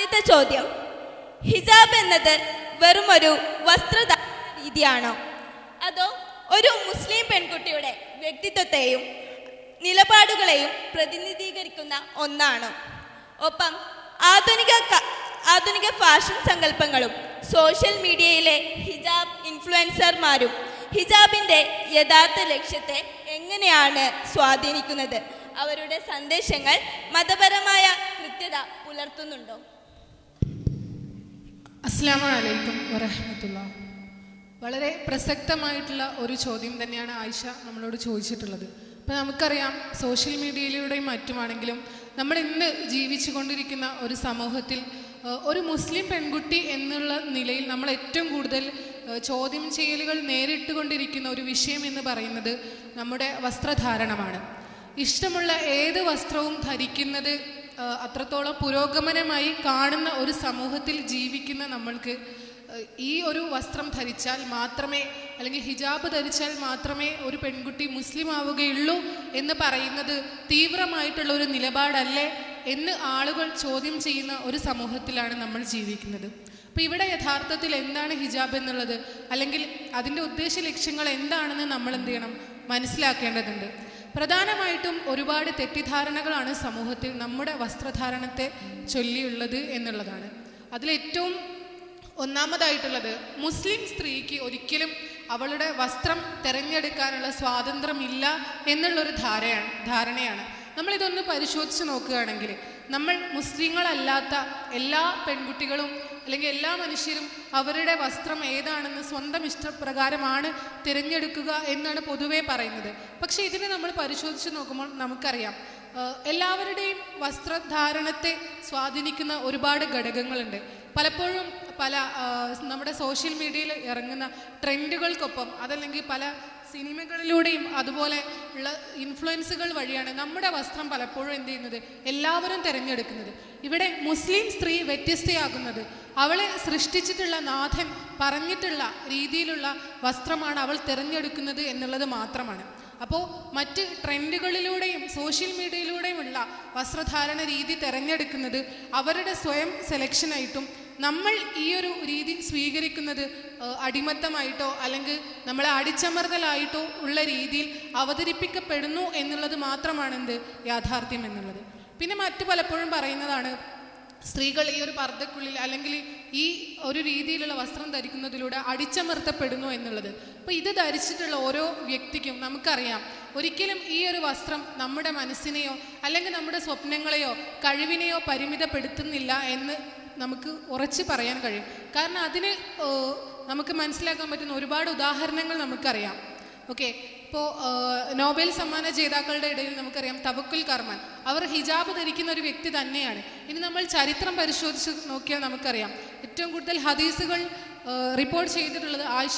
ആദ്യത്തെ ചോദ്യം, ഹിജാബ് എന്നത് വെറുമൊരു വസ്ത്രധാരണ രീതിയാണോ, അതോ ഒരു മുസ്ലിം പെൺകുട്ടിയുടെ വ്യക്തിത്വത്തെയും നിലപാടുകളെയും പ്രതിനിധീകരിക്കുന്ന ഒന്നാണോ? ഒപ്പം ആധുനിക ഫാഷൻ സങ്കല്പങ്ങളും സോഷ്യൽ മീഡിയയിലെ ഹിജാബ് ഇൻഫ്ലുവൻസർമാരും ഹിജാബിൻ്റെ യഥാർത്ഥ ലക്ഷ്യത്തെ എങ്ങനെയാണ് സ്വാധീനിക്കുന്നത്? അവരുടെ സന്ദേശങ്ങൾ മതപരമായ കൃത്യത പുലർത്തുന്നുണ്ടോ? അസ്സലാമു അലൈക്കും വറഹ്മത്തുള്ളാഹി. വളരെ പ്രസക്തമായിട്ടുള്ള ഒരു ചോദ്യം തന്നെയാണ് ആയിഷ നമ്മളോട് ചോദിച്ചിട്ടുള്ളത്. അപ്പോൾ നമുക്കറിയാം, സോഷ്യൽ മീഡിയയിലൂടെയും മറ്റുമാണെങ്കിലും നമ്മൾ ഇന്ന് ജീവിച്ചു കൊണ്ടിരിക്കുന്ന ഒരു സമൂഹത്തിൽ ഒരു മുസ്ലിം പെൺകുട്ടി എന്നുള്ള നിലയിൽ നമ്മൾ ഏറ്റവും കൂടുതൽ ചോദ്യം ചെയ്യലുകൾ നേരിട്ട് കൊണ്ടിരിക്കുന്ന ഒരു വിഷയം എന്ന് പറയുന്നത് നമ്മുടെ വസ്ത്രധാരണമാണ്. ഇഷ്ടമുള്ള ഏത് വസ്ത്രവും ധരിക്കുന്നത് അത്രത്തോളം പുരോഗമനമായി കാണുന്ന ഒരു സമൂഹത്തിൽ ജീവിക്കുന്ന നമ്മൾക്ക് ഈ ഒരു വസ്ത്രം ധരിച്ചാൽ മാത്രമേ, അല്ലെങ്കിൽ ഹിജാബ് ധരിച്ചാൽ മാത്രമേ ഒരു പെൺകുട്ടി മുസ്ലിം ആവുകയുള്ളൂ എന്ന് പറയുന്നത് തീവ്രമായിട്ടുള്ള ഒരു നിലപാടല്ലേ എന്ന് ആളുകൾ ചോദ്യം ചെയ്യുന്ന ഒരു സമൂഹത്തിലാണ് നമ്മൾ ജീവിക്കുന്നത്. അപ്പോൾ ഇവിടെ യഥാർത്ഥത്തിൽ എന്താണ് ഹിജാബ് എന്നുള്ളത്, അല്ലെങ്കിൽ അതിൻ്റെ ഉദ്ദേശ ലക്ഷ്യങ്ങൾ എന്താണെന്ന് നമ്മൾ എന്ത് ചെയ്യണം, മനസ്സിലാക്കേണ്ടതുണ്ട്. പ്രധാനമായിട്ടും ഒരുപാട് തെറ്റിദ്ധാരണകളാണ് സമൂഹത്തിൽ നമ്മുടെ വസ്ത്രധാരണത്തെ ചൊല്ലിയുള്ളത് എന്നുള്ളതാണ്. അതിലേറ്റവും ഒന്നാമതായിട്ടുള്ളത്, മുസ്ലിം സ്ത്രീക്ക് ഒരിക്കലും അവളുടെ വസ്ത്രം തിരഞ്ഞെടുക്കാനുള്ള സ്വാതന്ത്ര്യമില്ല എന്നുള്ളൊരു ധാരണയാണ്. നമ്മളിതൊന്ന് പരിശോധിച്ച് നോക്കുകയാണെങ്കിൽ, നമ്മൾ മുസ്ലിങ്ങളല്ലാത്ത എല്ലാ പെൺകുട്ടികളും അല്ലെങ്കിൽ എല്ലാ മനുഷ്യരും അവരുടെ വസ്ത്രം ഏതാണെന്ന് സ്വന്തം ഇഷ്ടപ്രകാരമാണ് തിരഞ്ഞെടുക്കുക എന്നാണ് പൊതുവേ പറയുന്നത്. പക്ഷേ ഇതിനെ നമ്മൾ പരിശോധിച്ച് നോക്കുമ്പോൾ നമുക്കറിയാം, എല്ലാവരുടെയും വസ്ത്രധാരണത്തെ സ്വാധീനിക്കുന്ന ഒരുപാട് ഘടകങ്ങളുണ്ട്. പലപ്പോഴും നമ്മുടെ സോഷ്യൽ മീഡിയയിൽ ഇറങ്ങുന്ന ട്രെൻഡുകൾക്കൊപ്പം, അതല്ലെങ്കിൽ പല സിനിമകളിലൂടെയും അതുപോലെ ഉള്ള ഇൻഫ്ലുവൻസുകൾ വഴിയാണ് നമ്മുടെ വസ്ത്രം പലപ്പോഴും എന്ത് ചെയ്യുന്നത്, എല്ലാവരും തിരഞ്ഞെടുക്കുന്നത്. ഇവിടെ മുസ്ലിം സ്ത്രീ വ്യത്യസ്തയാകുന്നത് അവളെ സൃഷ്ടിച്ചിട്ടുള്ള നാഥൻ പറഞ്ഞിട്ടുള്ള രീതിയിലുള്ള വസ്ത്രമാണ് അവൾ തിരഞ്ഞെടുക്കുന്നത് എന്നുള്ളത് മാത്രമാണ്. അപ്പോൾ മറ്റ് ട്രെൻഡുകളിലൂടെയും സോഷ്യൽ മീഡിയയിലൂടെയുമുള്ള വസ്ത്രധാരണ രീതി തിരഞ്ഞെടുക്കുന്നത് അവരുടെ സ്വയം സെലക്ഷനായിട്ടും നമ്മൾ ഈ ഒരു രീതി സ്വീകരിക്കുന്നത് അടിമത്തമായിട്ടോ അല്ലെങ്കിൽ നമ്മളെ അടിച്ചമർത്തലായിട്ടോ ഉള്ള രീതിയിൽ അവതരിപ്പിക്കപ്പെടുന്നു എന്നുള്ളത് മാത്രമാണ് യാഥാർത്ഥ്യം എന്നുള്ളത്. പിന്നെ മറ്റു പലപ്പോഴും പറയുന്നതാണ്, സ്ത്രീകൾ ഈ ഒരു പർദ്ദക്കുള്ളിൽ അല്ലെങ്കിൽ ഈ ഒരു രീതിയിലുള്ള വസ്ത്രം ധരിക്കുന്നതിലൂടെ അടിച്ചമർത്തപ്പെടുന്നു എന്നുള്ളത്. അപ്പോൾ ഇത് ധരിച്ചിട്ടുള്ള ഓരോ വ്യക്തിക്കും നമുക്കറിയാം, ഒരിക്കലും ഈ ഒരു വസ്ത്രം നമ്മുടെ മനസ്സിനെയോ അല്ലെങ്കിൽ നമ്മുടെ സ്വപ്നങ്ങളെയോ കഴിവിനെയോ പരിമിതപ്പെടുത്തുന്നില്ല എന്ന് നമുക്ക് ഉറച്ച് പറയാൻ കഴിയും. കാരണം അതിന് നമുക്ക് മനസ്സിലാക്കാൻ പറ്റുന്ന ഒരുപാട് ഉദാഹരണങ്ങൾ നമുക്കറിയാം. ഓക്കെ, ഇപ്പോൾ നോബൽ സമ്മാന ജേതാക്കളുടെ ഇടയിൽ നമുക്കറിയാം തവക്കുൽ കർമാൻ, അവർ ഹിജാബ് ധരിക്കുന്ന ഒരു വ്യക്തി തന്നെയാണ്. ഇനി നമ്മൾ ചരിത്രം പരിശോധിച്ച് നോക്കിയാൽ നമുക്കറിയാം, ഏറ്റവും കൂടുതൽ ഹദീസുകൾ റിപ്പോർട്ട് ചെയ്തിട്ടുള്ളത് ആയിഷ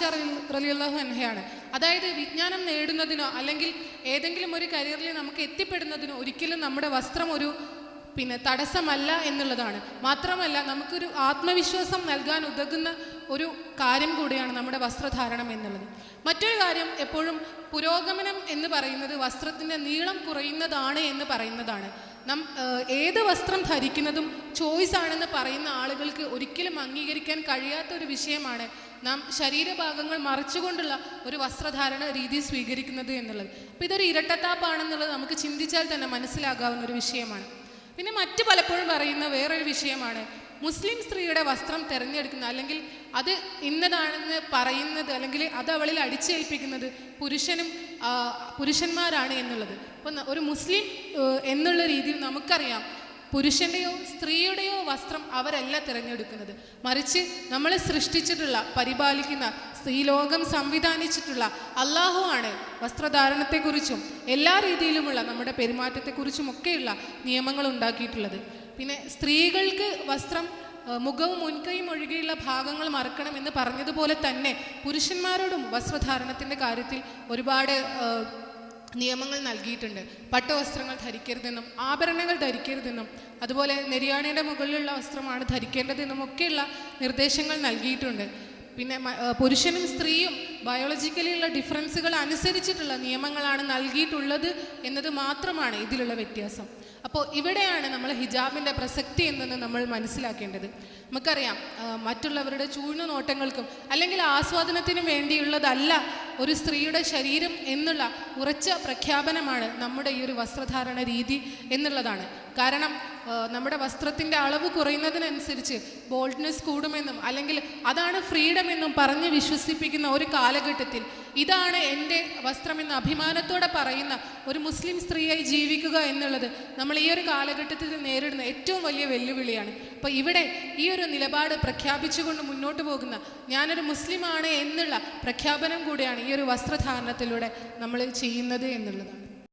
റളിയല്ലാഹു അൻഹയാണ്. അതായത് വിജ്ഞാനം നേടുന്നതിനോ അല്ലെങ്കിൽ ഏതെങ്കിലും ഒരു കരിയറിൽ നമുക്ക് എത്തിപ്പെടുന്നതിനോ ഒരിക്കലും നമ്മുടെ വസ്ത്രം ഒരു തടസ്സമല്ല എന്നുള്ളതാണ്. മാത്രമല്ല, നമുക്കൊരു ആത്മവിശ്വാസം നൽകാൻ ഉതകുന്ന ഒരു കാര്യം കൂടിയാണ് നമ്മുടെ വസ്ത്രധാരണം എന്നുള്ളത്. മറ്റൊരു കാര്യം, എപ്പോഴും പുരോഗമനം എന്ന് പറയുന്നത് വസ്ത്രത്തിൻ്റെ നീളം കുറയുന്നതാണ് എന്ന് പറയുന്നതാണ്. ഏത് വസ്ത്രം ധരിക്കുന്നതും ചോയ്സ് ആണെന്ന് പറയുന്ന ആളുകൾക്ക് ഒരിക്കലും അംഗീകരിക്കാൻ കഴിയാത്ത ഒരു വിഷയമാണ് നാം ശരീരഭാഗങ്ങൾ മറച്ചുകൊണ്ടുള്ള ഒരു വസ്ത്രധാരണ രീതി സ്വീകരിക്കുന്നത് എന്നുള്ളത്. അപ്പോൾ ഇതൊരു ഇരട്ടത്താപ്പാണെന്നുള്ളത് നമുക്ക് ചിന്തിച്ചാൽ തന്നെ മനസ്സിലാകാവുന്ന ഒരു വിഷയമാണ്. പിന്നെ മറ്റ് പലപ്പോഴും പറയുന്ന വേറൊരു വിഷയമാണ്, മുസ്ലിം സ്ത്രീയുടെ വസ്ത്രം തിരഞ്ഞെടുക്കുന്ന അല്ലെങ്കിൽ അത് ഇന്നതാണെന്ന് പറയുന്നത് അല്ലെങ്കിൽ അത് അവളിൽ അടിച്ചേൽപ്പിക്കുന്നത് പുരുഷന്മാരാണ് എന്നുള്ളത്. അപ്പം ഒരു മുസ്ലിം എന്നുള്ള രീതിയിൽ നമുക്കറിയാം, പുരുഷൻ്റെയോ സ്ത്രീയുടെയോ വസ്ത്രം അവരല്ല തിരഞ്ഞെടുക്കുന്നത്, മറിച്ച് നമ്മളെ സൃഷ്ടിച്ചിട്ടുള്ള പരിപാലിക്കുന്ന ഈ ലോകം സംവിധാനിച്ചിട്ടുള്ള അള്ളാഹു ആണ് വസ്ത്രധാരണത്തെക്കുറിച്ചും എല്ലാ രീതിയിലുമുള്ള നമ്മുടെ പെരുമാറ്റത്തെക്കുറിച്ചും ഒക്കെയുള്ള നിയമങ്ങൾ ഉണ്ടാക്കിയിട്ടുള്ളത്. പിന്നെ സ്ത്രീകൾക്ക് വസ്ത്രം മുഖവും മുൻകൈയും ഒഴികെയുള്ള ഭാഗങ്ങൾ മറക്കണം എന്ന് പറഞ്ഞതുപോലെ തന്നെ പുരുഷന്മാരോടും വസ്ത്രധാരണത്തിൻ്റെ കാര്യത്തിൽ ഒരുപാട് നിയമങ്ങൾ നൽകിയിട്ടുണ്ട്. പട്ടുവസ്ത്രങ്ങൾ ധരിക്കരുതെന്നും ആഭരണങ്ങൾ ധരിക്കരുതെന്നും അതുപോലെ നെരിയാണിയുടെ മുകളിലുള്ള വസ്ത്രമാണ് ധരിക്കേണ്ടതെന്നും ഒക്കെയുള്ള നിർദ്ദേശങ്ങൾ നൽകിയിട്ടുണ്ട്. പിന്നെ പുരുഷനും സ്ത്രീയും ബയോളജിക്കലിയുള്ള ഡിഫറൻസുകൾ അനുസരിച്ചിട്ടുള്ള നിയമങ്ങളാണ് നൽകിയിട്ടുള്ളത് എന്നത് മാത്രമാണ് ഇതിലുള്ള വ്യത്യാസം. അപ്പോൾ ഇവിടെയാണ് നമ്മൾ ഹിജാബിൻ്റെ പ്രസക്തി എന്നത് നമ്മൾ മനസ്സിലാക്കേണ്ടത്. നമുക്കറിയാം മറ്റുള്ളവരുടെ ചൂഴ്ന്നു നോട്ടങ്ങൾക്കും അല്ലെങ്കിൽ ആസ്വാദനത്തിനും വേണ്ടിയുള്ളതല്ല ഒരു സ്ത്രീയുടെ ശരീരം എന്നുള്ള ഉറച്ച പ്രഖ്യാപനമാണ് നമ്മുടെ ഈ ഒരു വസ്ത്രധാരണ രീതി എന്നുള്ളതാണ്. കാരണം നമ്മുടെ വസ്ത്രത്തിൻ്റെ അളവ് കുറയുന്നതിനനുസരിച്ച് ബോൾഡ്നെസ് കൂടുമെന്നും അല്ലെങ്കിൽ അതാണ് ഫ്രീഡം എന്നും പറഞ്ഞ് വിശ്വസിപ്പിക്കുന്ന ഒരു കാലഘട്ടത്തിൽ ഇതാണ് എൻ്റെ വസ്ത്രമെന്ന് അഭിമാനത്തോടെ പറയുന്ന ഒരു മുസ്ലിം സ്ത്രീയായി ജീവിക്കുക എന്നുള്ളത് നമ്മൾ ഈ ഒരു കാലഘട്ടത്തിൽ നേരിടുന്ന ഏറ്റവും വലിയ വെല്ലുവിളിയാണ്. അപ്പോൾ ഇവിടെ ഈ ഒരു നിലപാട് പ്രഖ്യാപിച്ചുകൊണ്ട് മുന്നോട്ട് പോകുന്ന ഞാനൊരു മുസ്ലിമാണ് എന്നുള്ള പ്രഖ്യാപനം കൂടിയാണ് ഈ ഒരു വസ്ത്രധാരണത്തിലൂടെ നമ്മൾ ചെയ്യുന്നത് എന്നുള്ളതാണ്.